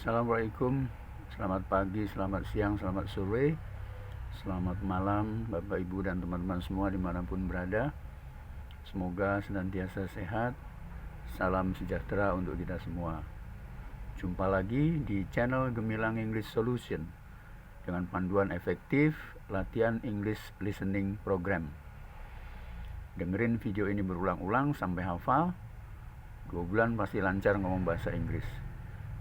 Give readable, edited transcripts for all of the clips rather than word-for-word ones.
Assalamualaikum, selamat pagi, selamat siang, selamat sore, selamat malam Bapak Ibu dan teman-teman semua dimanapun berada. Semoga senantiasa sehat, salam sejahtera untuk kita semua. Jumpa lagi di channel Gemilang English Solution dengan panduan efektif latihan English Listening Program. Dengerin video ini berulang-ulang sampai hafal, 2 bulan pasti lancar ngomong bahasa Inggris.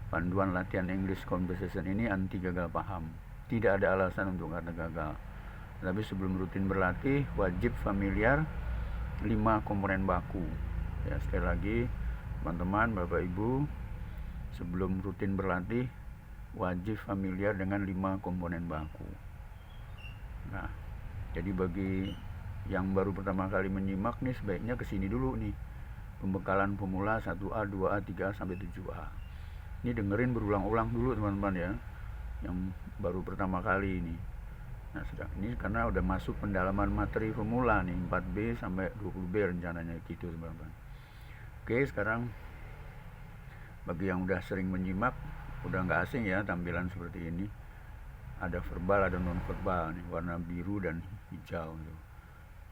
Panduan latihan English Conversation ini anti gagal paham. Tidak ada alasan untuk kata gagal. Tapi sebelum rutin berlatih, wajib familiar 5 komponen baku. Ya, sekali lagi, teman-teman, Bapak Ibu, sebelum rutin berlatih, wajib familiar dengan 5 komponen baku. Nah, jadi bagi yang baru pertama kali menyimak nih, sebaiknya kesini dulu nih. Pembekalan pemula 1A, 2A, 3A, sampai 7A. Ini dengerin berulang-ulang dulu teman-teman ya, yang baru pertama kali ini. Nah, ini karena udah masuk pendalaman materi pemula nih, 4B sampai 20B rencananya gitu teman-teman. Oke, sekarang bagi yang udah sering menyimak, udah nggak asing ya tampilan seperti ini. Ada verbal, ada non verbal nih, warna biru dan hijau gitu.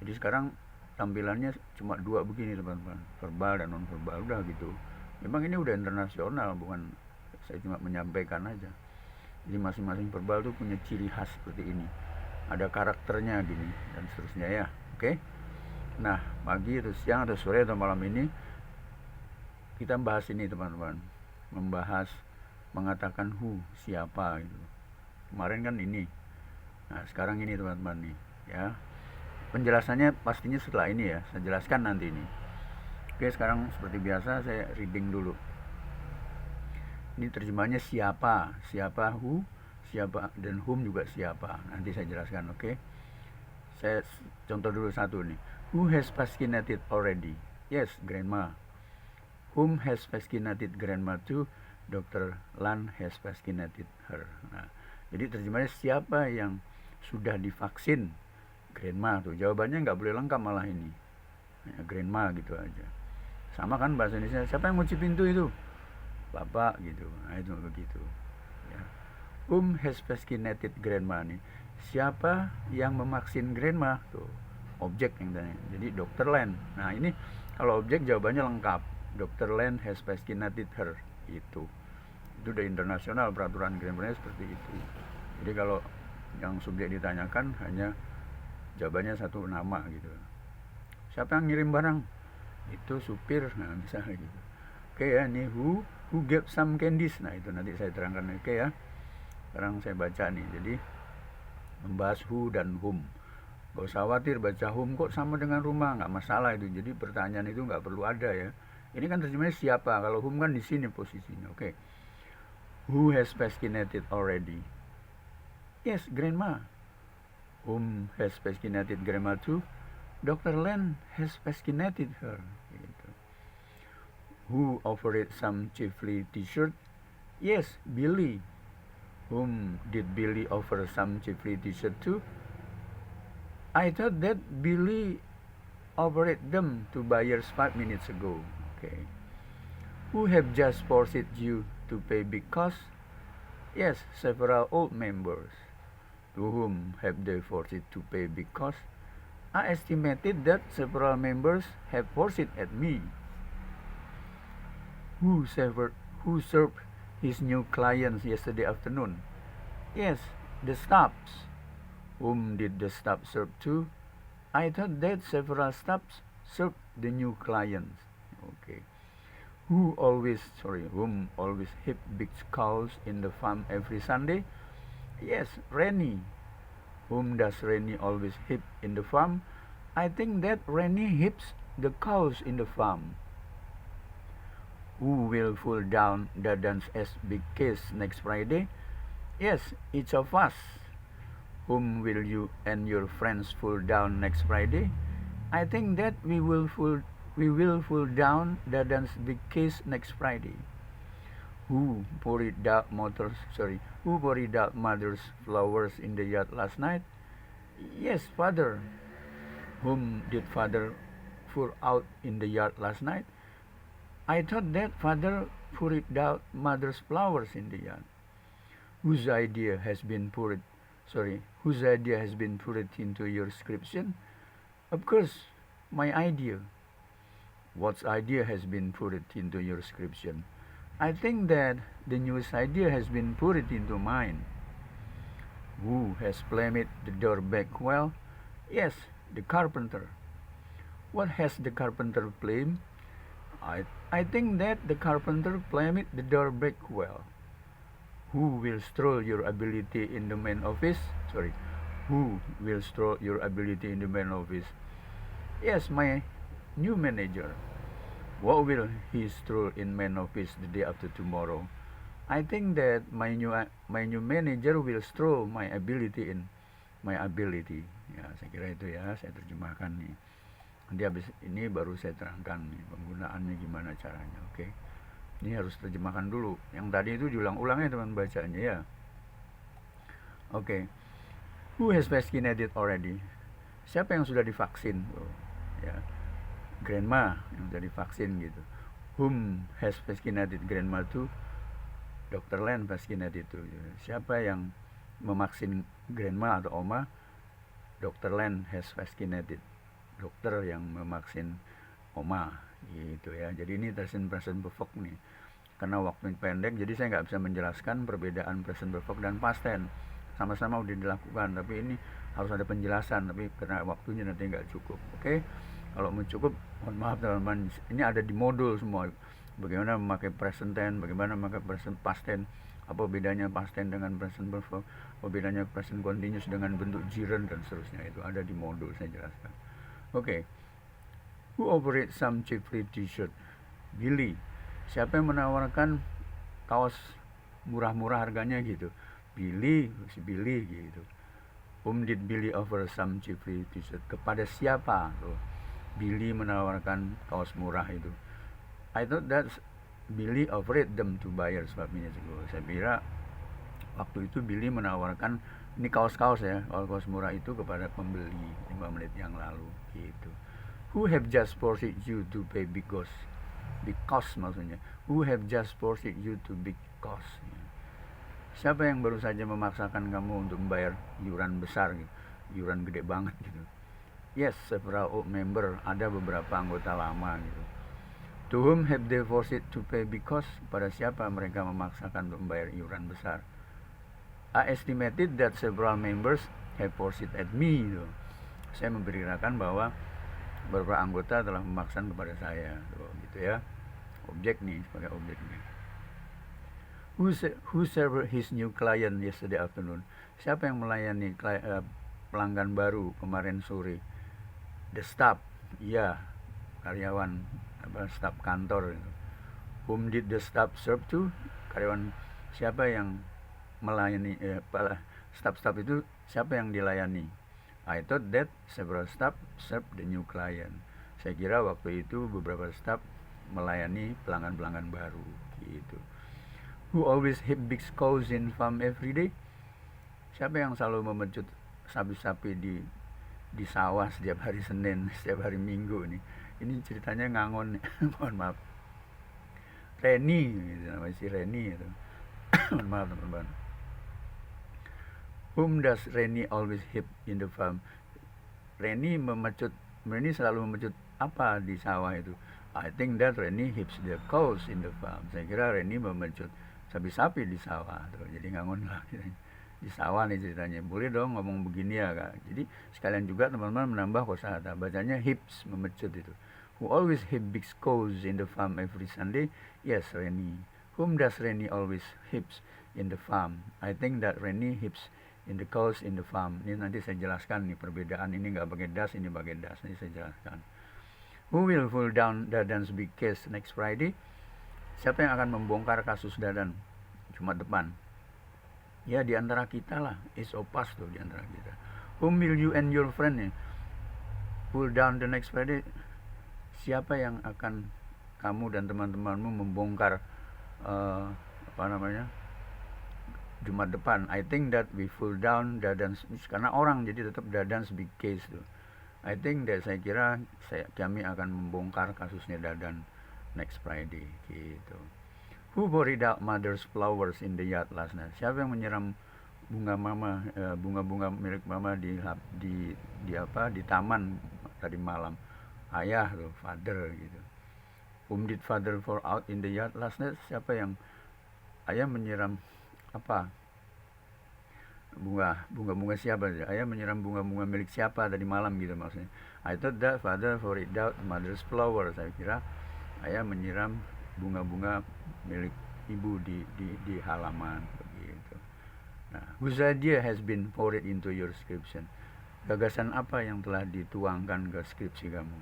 Jadi sekarang tampilannya cuma 2 begini teman-teman, verbal dan non verbal, udah gitu. Memang ini udah internasional, bukan saya cuma menyampaikan aja. Jadi masing-masing verbal tuh punya ciri khas seperti ini, ada karakternya gini dan seterusnya ya. Oke. Nah, pagi atau siang atau sore atau malam ini kita bahas ini teman-teman, membahas mengatakan who, siapa gitu. Kemarin kan ini. Nah, sekarang ini teman-teman nih ya. Penjelasannya pastinya setelah ini ya, saya jelaskan nanti ini. Oke, sekarang seperti biasa saya reading dulu. Ini terjemahnya siapa, who, siapa, dan whom juga siapa. Nanti saya jelaskan, oke. Saya contoh dulu satu nih. Who has vaccinated already? Yes, grandma. Whom has vaccinated grandma too? Dr. Lan has vaccinated her. Nah, jadi terjemahnya siapa yang sudah divaksin? Grandma tuh. Jawabannya nggak boleh lengkap malah ini. Ya, grandma gitu aja. Sama kan bahasa Indonesia, siapa yang ngunci pintu itu? Bapak gitu. Nah, itu begitu ya. Has vaccinated grandma nih. Siapa yang memaksin grandma? Tuh, objek yang tanya. Jadi Dr. Len. Nah, ini kalau objek jawabannya lengkap. Dr. Len has vaccinated her. Itu udah internasional peraturan grammarnya seperti itu. Jadi kalau yang subjek ditanyakan hanya jawabannya satu nama gitu. Siapa yang ngirim barang? Itu supir. Nah, misalnya gitu. Oke ya, ini who gave some candies. Nah, itu nanti saya terangkan. Oke ya. Sekarang saya baca nih. Jadi membahas who dan whom. Gak usah khawatir baca whom kok sama dengan rumah, nggak masalah itu. Jadi pertanyaan itu nggak perlu ada ya. Ini kan terjemahnya siapa. Kalau whom kan di sini posisinya. Oke. Who has vaccinated already? Yes, grandma. Whom has vaccinated grandma too? Dr. Len has vaccinated her. Gitu. Who offered some Chifley t-shirt? Yes, Billy. Whom did Billy offer some Chifley t-shirt to? I thought that Billy offered them to buyers 5 minutes ago. Okay. Who have just forced you to pay big costs? Yes, several old members. To whom have they forced to pay big costs? I estimated that several members have forced at me. Who served his new clients yesterday afternoon? Yes, the staffs. Whom did the staff serve to? I thought that several staffs served the new clients. Okay. Whom always heap big cows in the farm every Sunday? Yes, Rennie. Whom does Rennie always heap in the farm? I think that Rennie heaps the cows in the farm. Who will pull down Dadan's big case next Friday? Yes, each of us. Whom will you and your friends pull down next Friday? I think that we will pull down Dadan's big case next Friday. Who poured out mother's flowers in the yard last night? Yes, father. Whom did father pour out in the yard last night? I thought that father put out mother's flowers in the yard? Whose idea has been put into your scription? Of course, my idea. What idea has been put into your scription? I think that the newest idea has been put into mine. Who has plumbed the door back well? Yes, the carpenter. What has the carpenter plumbed? I think that the carpenter plumbed the door back well. Who will stroll your ability in the main office? Who will stroll your ability in the main office? Yes, my new manager. What will he stroll in main office the day after tomorrow? I think that my new manager will stroll my ability in my ability. Ya, saya kira itu ya, saya terjemahkan nih. Nanti habis ini baru saya terangkan nih penggunaannya gimana caranya, oke? Ini harus terjemahkan dulu. Yang tadi itu diulang-ulang ya teman bacanya ya. Oke. Who has vaccinated already? Siapa yang sudah divaksin? Ya. Grandma yang sudah divaksin gitu. Whom has vaccinated grandma too? Dr. Len vaccinated itu. Siapa yang memaksin grandma atau oma? Dr. Len has vaccinated. Dokter yang memaksin oma gitu ya. Jadi ini present perfect nih. Karena waktu pendek jadi saya nggak bisa menjelaskan perbedaan present perfect dan past tense. Sama-sama udah dilakukan, tapi ini harus ada penjelasan, tapi karena waktunya nanti nggak cukup. Oke. Kalau mau cukup, mohon maaf teman-teman, ini ada di modul semua. Bagaimana memakai present tense, bagaimana memakai present past tense, apa bedanya past tense dengan present perfect, apa bedanya present continuous dengan bentuk gerund dan seterusnya. Itu ada di modul, saya jelaskan. Oke. Who operates some cheaply t-shirt? Billy. Siapa yang menawarkan kaos murah-murah harganya gitu? Billy, si Billy gitu. Whom did Billy offer some cheaply t-shirt? Kepada siapa? Tuh. Billy menawarkan kaos murah itu. I thought that Billy offered them to buyers. Saya kira waktu itu Billy menawarkan ini kaos-kaos ya, kaos murah itu kepada pembeli 5 menit yang lalu gitu. Who have just forced you to pay because maksudnya. Who have just forced you to because. Siapa yang baru saja memaksakan kamu untuk membayar iuran besar gitu. Iuran gede banget gitu. Yes, several old member, ada beberapa anggota lama gitu. To whom have they forced to pay because? Pada siapa mereka memaksakan untuk membayar iuran besar? I estimated that several members have forced at me gitu. Saya memperkirakan bahwa beberapa anggota telah memaksakan kepada saya gitu ya. Objek nih, sebagai objek nih. Who served his new client yesterday afternoon? Siapa yang melayani pelanggan baru kemarin sore? The staff, ya, karyawan staf kantor. Whom did the staff serve to? Karyawan siapa yang melayani staff itu siapa yang dilayani? I thought that several staff served the new client. Saya kira waktu itu beberapa staff melayani pelanggan-pelanggan baru gitu. Who always hit big cows in farm every day? Siapa yang selalu memecut sapi-sapi di sawah setiap hari Senin, setiap hari Minggu nih? Ini ceritanya ngangon nih. Mohon maaf. Reni, gitu, namanya si Reni itu. Mohon maaf teman-teman. Whom does Reni always hit in the farm? Reni selalu memecut apa di sawah itu? I think that Reni hips the cows in the farm. Saya kira Reni memecut sapi-sapi di sawah tuh. Jadi ngangon lah di sawah nih ceritanya. Boleh dong ngomong begini ya Kak. Jadi sekalian juga teman-teman menambah kosakata. Bacanya hips, memecut itu. Who always hip big cows in the farm every Sunday? Yes, Reni. Whom does Reni always hips in the farm? I think that Reni hips in the cows in the farm. Ini nanti saya jelaskan nih perbedaan. Ini nggak pakai das, ini pakai das. Nanti saya jelaskan. Who will pull down Dadan's big case next Friday? Siapa yang akan membongkar kasus Dadan Jumat depan? Ya di antara kita lah. It's opas tuh di antara kita. Whom will you and your friend pull down the next Friday? Siapa yang akan kamu dan teman-temanmu membongkar Jumat depan? I think that we pull down Dadan's, karena orang jadi tetap Dadan's big case tuh. I think that saya kira kami akan membongkar kasusnya Dadan next Friday gitu. Who poured out mother's flowers in the yard last night? Siapa yang menyiram bunga-bunga milik mama di taman tadi malam? Ayah tuh, father gitu. Whom did father pour out in the yard last night? Siapa yang ayah menyiram apa? Bunga siapa? Ayah menyiram bunga milik siapa tadi malam gitu maksudnya. I thought that father poured out mother's flowers. Saya kira ayah menyiram bunga-bunga milik ibu di halaman begitu. Nah, whose idea has been poured into your description? Gagasan apa yang telah dituangkan ke skripsi kamu?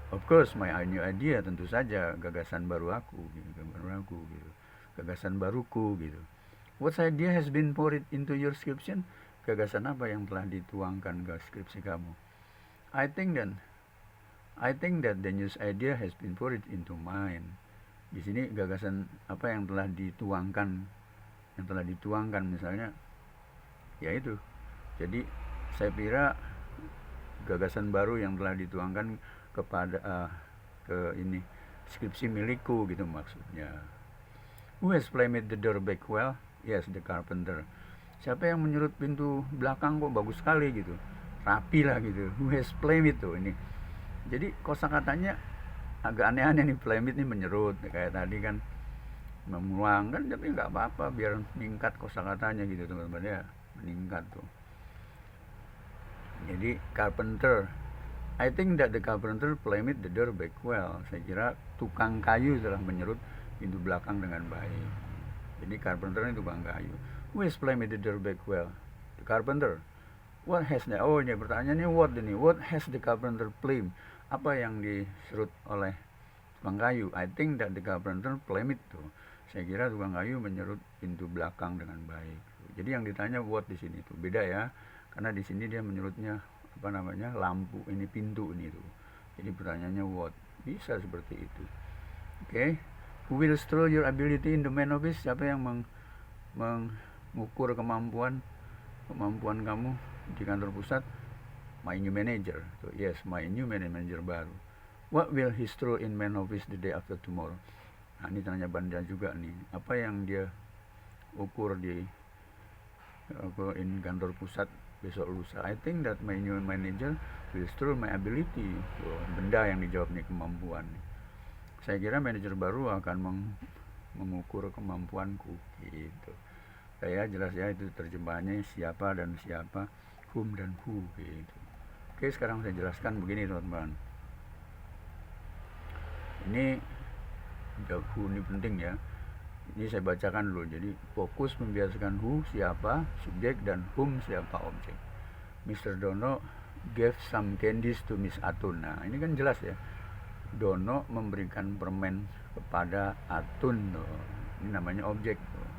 Of course, my new idea, tentu saja gagasan baru aku gitu. Gagasan baruku gitu. What idea has been poured into your description? Gagasan apa yang telah dituangkan ke skripsi kamu? I think that the new idea has been poured into mine. Di sini gagasan apa yang telah dituangkan misalnya ya itu. Jadi saya kira gagasan baru yang telah dituangkan kepada skripsi milikku gitu maksudnya. Who has framed the door back well? Yes, the carpenter. Siapa yang menyurut pintu belakang kok bagus sekali gitu, rapi lah gitu. Who has framed itu ini. Jadi kosakatanya agak aneh-aneh nih. Framed ini menyerut kayak tadi kan, memuang kan, tapi nggak apa-apa biar meningkat kosakatanya gitu teman-teman ya, meningkat tuh. Jadi carpenter, I think that the carpenter framed the door back well. Saya kira tukang kayu telah menyerut pintu belakang dengan baik. Jadi carpenter ini tukang kayu. Who has framed the door back well? The carpenter. What has the, oh ini pertanyaannya what ini? What has the carpenter framed? Apa yang diserut oleh tukang kayu? I think that the carpenter framed itu. Saya kira tukang kayu menyerut pintu belakang dengan baik. Jadi yang ditanya what di sini tuh beda ya. Karena di sini dia menyerutnya lampu ini, pintu ini tuh. Jadi pertanyaannya what, bisa seperti itu. Oke. Who will stroll your ability in the main office? Siapa yang mengukur kemampuan kamu di kantor pusat? My new manager. So, yes, my new manager baru. What will he stroll in main office the day after tomorrow? Nah, ini tanya Banda juga nih. Apa yang dia ukur in kantor pusat besok lusa? I think that my new manager will stroll my ability. Benda yang dijawab nih, kemampuan. Saya kira manajer baru akan mengukur kemampuanku gitu. Saya jelas ya, itu terjemahannya siapa dan siapa, whom dan who gitu. Oke, sekarang saya jelaskan begini teman-teman. Ini who ini penting ya. Ini saya bacakan dulu. Jadi fokus membiasakan who siapa subjek dan whom siapa objek. Mr. Dono gave some candies to Miss Atun. Nah ini kan jelas ya. Dono memberikan permen kepada Atun tuh. Ini namanya objek tuh.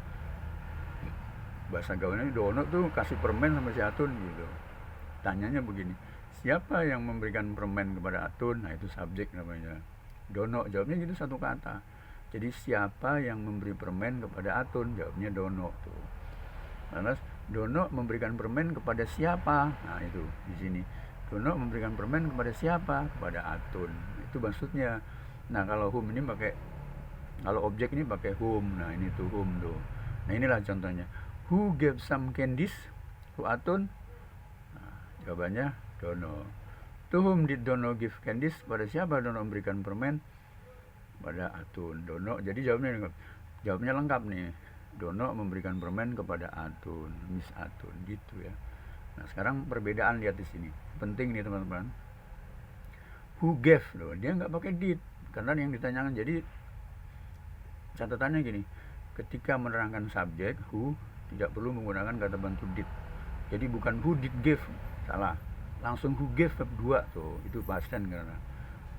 Bahasa gaulnya Dono tuh kasih permen sama si Atun gitu. Tanyanya begini, siapa yang memberikan permen kepada Atun? Nah itu subjek namanya. Dono, jawabnya gitu satu kata. Jadi siapa yang memberi permen kepada Atun? Jawabnya Dono tuh. Lantas Dono memberikan permen kepada siapa? Nah itu di sini. Dono memberikan permen kepada siapa? Kepada Atun. Itu maksudnya. Nah kalau whom ini pakai, kalau objek ini pakai whom. Nah ini tuh whom tuh. Nah inilah contohnya. Who gave some candies to Atun? Nah, jawabannya Dono. To whom did Dono give candies? Pada siapa Dono memberikan permen? Pada Atun. Dono. Jadi jawabnya lengkap nih. Dono memberikan permen kepada Atun, Miss Atun gitu ya. Nah sekarang perbedaan lihat di sini. Penting nih teman-teman. Who gave loh, dia nggak pakai did karena yang ditanyakan. Jadi catatannya gini, ketika menerangkan subjek who tidak perlu menggunakan kata bantu did. Jadi bukan who did give, salah. Langsung who gave verb 2 tuh, itu past tense karena.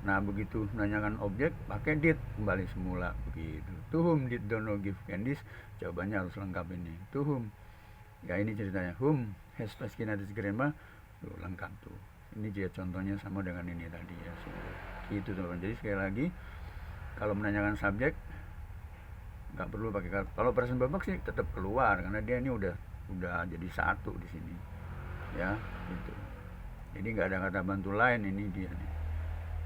Nah begitu menanyakan objek pakai did, kembali semula begitu. To whom did Dono give candies? Jawabannya harus lengkap ini. To whom? Ya ini ceritanya. Whom has Pasquinatis grandma? Tuh lengkap tuh. Ini dia contohnya sama dengan ini tadi ya. Itu teman-teman. Jadi sekali lagi kalau menanyakan subjek nggak perlu pakai kata. Kalau present perfect sih tetap keluar karena dia ini udah jadi satu di sini. Ya, gitu. Jadi nggak ada kata bantu lain, ini dia nih.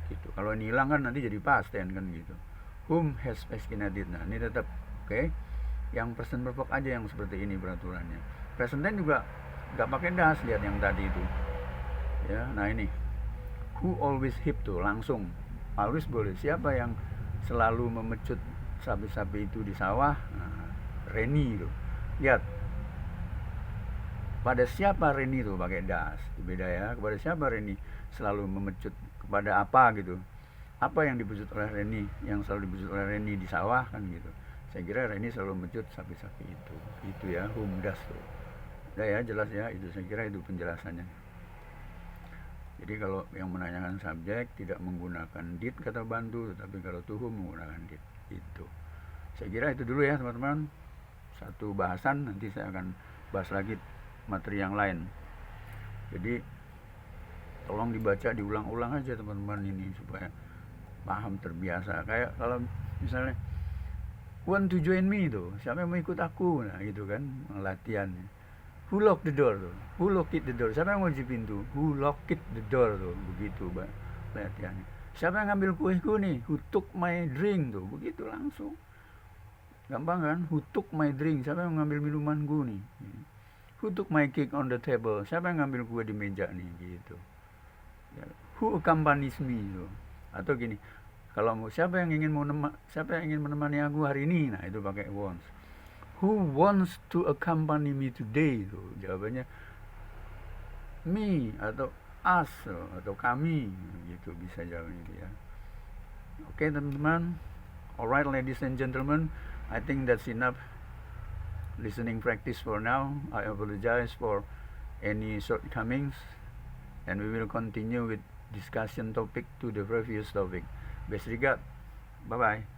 Gitu. Kalau ini hilang kan nanti jadi past tense kan gitu. Whom has Pasquinatis? Nah, ini tetap Oke, yang present perfect aja yang seperti ini peraturannya. Present tense juga nggak pakai das, lihat yang tadi itu ya. Nah ini who always hip tuh langsung, always boleh. Siapa yang selalu memecut sapi-sapi itu di sawah? Nah, Reni itu. Lihat, pada siapa Reni itu pakai das, beda ya. Kepada siapa Reni selalu memecut, kepada apa gitu, apa yang dipecut oleh Reni, yang selalu dipecut oleh Reni di sawah kan gitu. Saya kira Reni selalu memecut sapi-sapi itu ya, whom das tuh. Udah ya, jelas ya, itu saya kira itu penjelasannya. Jadi kalau yang menanyakan subjek tidak menggunakan did kata bantu, tapi kalau to whom menggunakan did. Itu saya kira itu dulu ya teman-teman, satu bahasan. Nanti saya akan bahas lagi materi yang lain. Jadi tolong dibaca, diulang-ulang aja teman-teman ini supaya paham, terbiasa. Kayak kalau misalnya want to join me tuh, siapa yang mau ikut aku, nah gitu kan latihan. Who locked the door tuh, who locked the door, siapa yang ngunci pintu, who locked the door tuh, begitu latihannya. Siapa yang ngambil kueku nih, who took my drink tuh, begitu langsung. Gampang kan? Who took my drink, siapa yang ngambil minumanku nih. Who took my cake on the table, siapa yang ngambil kue di meja nih, gitu. Who accompanies me tuh. Atau gini, kalau mau siapa yang ingin menemani aku hari ini, nah itu pakai wants. Who wants to accompany me today tuh, jawabannya me atau us atau kami gitu, bisa jawab itu ya. Oke teman-teman, alright ladies and gentlemen, I think that's enough listening practice for now. I apologize for any shortcomings, and we will continue with discussion topic to the previous topic. Best regard, bye bye.